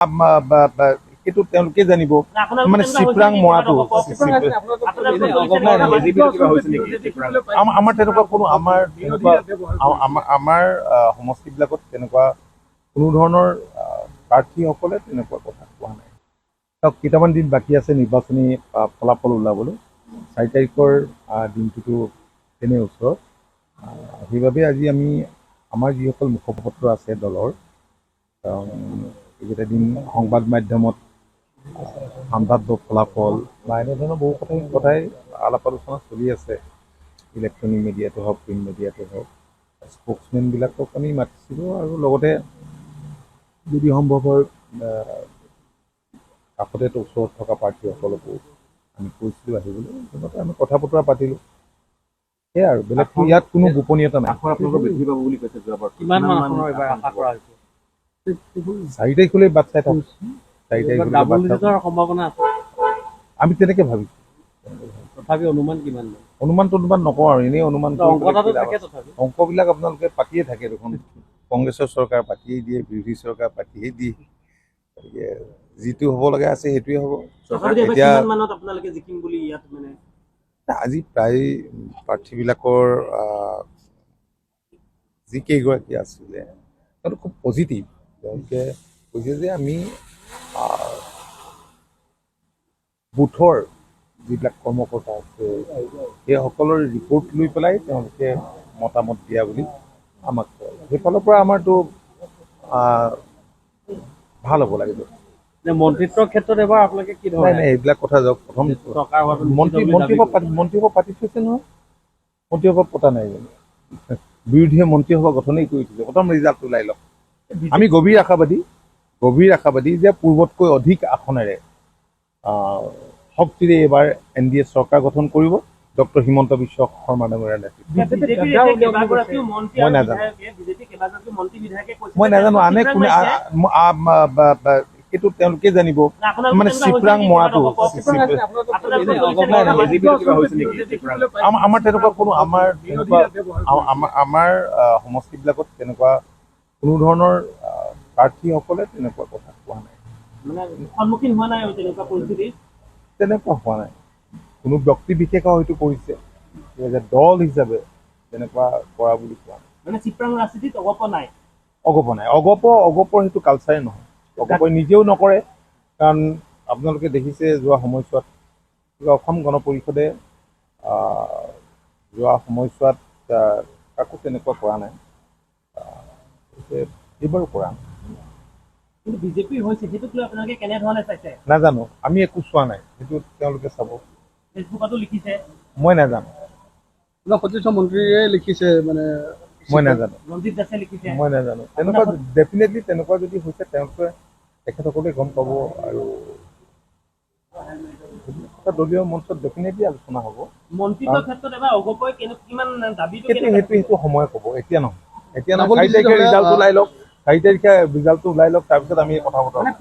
সেইটো তেওঁলোকে জানিব মানে চিপৰাং মৰাটো আমাৰ তেনেকুৱা কোনো আমাৰ সমষ্টিবিলাকত তেনেকুৱা কোনো ধৰণৰ প্ৰাৰ্থীসকলে তেনেকুৱা কথা কোৱা নাই। কেইটামান দিন বাকী আছে নিৰ্বাচনী ফলাফল ওলাবলৈ। 4 তাৰিখৰ দিনটোতো তেনে ওচৰত, সেইবাবে আজি আমি আমাৰ যিসকল মুখপত্ৰ আছে দলৰ এইকেইটা দিন সংবাদ মাধ্যমত সাম্ভাব্য ফলাফল বা এনেধৰণৰ বহু কথাই আলাপ আলোচনা চলি আছে। ইলেক্ট্ৰনিক মিডিয়াতে হওক, প্ৰিণ্ট মিডিয়াতে হওক, স্প'ক্সমেনবিলাকক আমি মাতিছিলোঁ আৰু লগতে যদি সম্ভৱ হয় কাষতে ওচৰত থকা প্ৰাৰ্থীসকলকো আমি কৈছিলোঁ আহিবলৈ, তেনেকৈ আমি কথা বতৰা পাতিলোঁ। সেয়াই আৰু বেলেগ ইয়াত কোনো গোপনীয়তা নাই। আপোনালোকৰ বৃদ্ধি পাব বুলি কৈছে যোৱাবাৰ। কিমান মানুহৰ এইবাৰ আশা কৰা হৈছে? 4 তাৰিখলৈ বাট চাই থাকোঁ। 4 তাৰিখলৈ সম্ভাৱনা আছে। আমি তেনেকৈ ভাবিছোঁ। তথাপি অনুমান কিমান? অনুমান নকওঁ আৰু এনেই অনুমান অংকবিলাক আপোনালোকে পাতিয়ে থাকে দেখোন। কংগ্ৰেছৰ চৰকাৰ পাতিয়েই দিয়ে, বিৰোধী চৰকাৰ পাতিয়েই দিয়ে। গতিকে যিটো হ'ব লগা আছে সেইটোৱে হ'ব। এতিয়া আজি প্ৰায় প্ৰাৰ্থীবিলাকৰ যিকেইগৰাকী আছিলে তেওঁলোক খুব পজিটিভ। তেওঁলোকে কৈছে যে আমি বুথৰ যিবিলাক কৰ্মকৰ্তা আছে সেইসকলৰ ৰিপৰ্ট লৈ পেলাই তেওঁলোকে মতামত দিয়া বুলি আমাক কয়। সেইফালৰ পৰা আমাৰতো ভাল হ'ব লাগে। মন্ত্ৰিত্বৰ ক্ষেত্ৰত এবাৰ আপোনালোকে কি ধৰণে? নাই এইবিলাক কথা যাওক। প্ৰথম মন্ত্ৰীসভা পাতি থৈছে নহয়, মন্ত্ৰীসভা পতা নাই জানো? বিৰোধীয়ে মন্ত্ৰীসভা গঠনেই কৰি থৈছে। প্ৰথম ৰিজাল্ট ওলাই লওক। আমি গভীৰ আশাবাদী যে পূৰ্বতকৈ অধিক আসনেৰে শক্তিৰে এইবাৰ NDA চৰকাৰ গঠন কৰিব ডক্টৰ হিমন্ত বিশ্ব শৰ্মা ডাঙৰীয়াৰ নেতৃত্বত। মই নাজানো আনে কোনে সেইটো তেওঁলোকে জানিব মানে চিপৰাং মৰাটো আমাৰ তেনেকুৱা কোনো আমাৰ সমষ্টিবিলাকত তেনেকুৱা কোনো ধৰণৰ প্ৰাৰ্থীসকলে তেনেকুৱা কথা কোৱা নাই। সন্মুখীন হোৱা নাই তেনেকুৱা পৰিস্থিতি? তেনেকুৱা হোৱা নাই। কোনো ব্যক্তি বিশেষে হয়তো কৰিছে, দল হিচাপে তেনেকুৱা কৰা বুলি কোৱা নাই। মানে চিপৰাং ৰাজনীতিত অগপ নাই। অগপৰ সেইটো কালচাৰে নহয়। অগপই নিজেও নকৰে, কাৰণ আপোনালোকে দেখিছে যোৱা সময়ছোৱাত অসম গণ পৰিষদে যোৱা সময়ছোৱাত কাকো তেনেকুৱা কৰা নাই, এইবাৰো কৰা নাই। কিন্তু বিজেপি হৈছে সেইটোক লৈ আপোনালোকে কেনেধৰণে চাইছে? নাজানো, আমি একো চোৱা নাই, সেইটো তেওঁলোকে চাব। ফেচবুকতো লিখিছে। মই নাজানো। সতীৰ্থ মন্ত্ৰীয়ে লিখিছে মানে মই নাজানো। ৰঞ্জিত দাসে লিখিছে। মই নাজানো। তেনেকুৱা ডেফিনেটলি তেনেকুৱা যদি হৈছে তেওঁলোকে তেখেতসকলে গম পাব আৰু দলীয় মঞ্চত ডেফিনেটলি আলোচনা হ'ব। মন্ত্ৰীত্বৰ ক্ষেত্ৰত এবাৰ অগপই কিমান দাবীটো সেইটো সময় ক'ব, এতিয়া নহয়। 4 তাৰিখে ৰিজাল্ট ওলাই লওক, 4 তাৰিখে ৰিজাল্টটো ওলাই লওক, তাৰপিছত আমি কথা বতৰা